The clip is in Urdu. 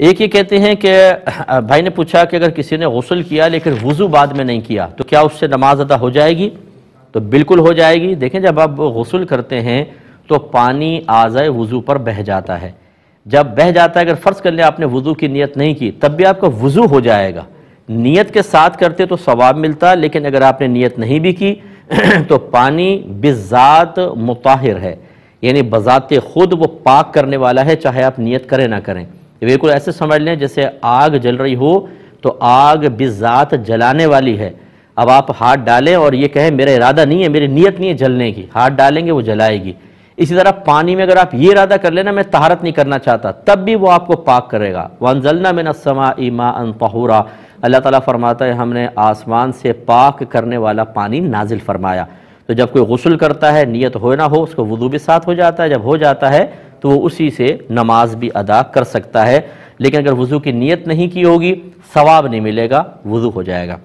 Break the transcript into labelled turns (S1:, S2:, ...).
S1: ایک یہ کہتے ہیں کہ بھائی نے پوچھا کہ اگر کسی نے غسل کیا لیکن وضو بعد میں نہیں کیا تو کیا اس سے نماز ادا ہو جائے گی؟ تو بالکل ہو جائے گی۔ دیکھیں جب آپ غسل کرتے ہیں تو پانی اعضائے وضو پر بہہ جاتا ہے، جب بہہ جاتا ہے اگر فرض کر لیں آپ نے وضو کی نیت نہیں کی تب بھی آپ کا وضو ہو جائے گا، نیت کے ساتھ کرتے تو ثواب ملتا، لیکن اگر آپ نے نیت نہیں بھی کی تو پانی بذات مطہر ہے، یعنی بذات خود وہ پاک کرنے والا ہے، چاہے آپ نیت کریں نہ کریں۔ بالکل ایسے سمجھ لیں جیسے آگ جل رہی ہو تو آگ بذات جلانے والی ہے، اب آپ ہاتھ ڈالیں اور یہ کہیں میرا ارادہ نہیں ہے، میری نیت نہیں ہے جلنے کی، ہاتھ ڈالیں گے وہ جلائے گی۔ اسی طرح پانی میں اگر آپ یہ ارادہ کر لینا میں طہارت نہیں کرنا چاہتا تب بھی وہ آپ کو پاک کرے گا۔ وَأَنزَلْنَا مِنَ السَّمَاءِ مَاءً طَهُورًا، اللہ تعالیٰ فرماتا ہے ہم نے آسمان سے پاک کرنے والا پانی نازل فرمایا۔ تو جب کوئی غسل کرتا ہے نیت ہو نہ ہو اس کو وضو بھی ساتھ ہو جاتا ہے، جب ہو جاتا ہے تو وہ اسی سے نماز بھی ادا کر سکتا ہے، لیکن اگر وضو کی نیت نہیں کی ہوگی ثواب نہیں ملے گا، وضو ہو جائے گا۔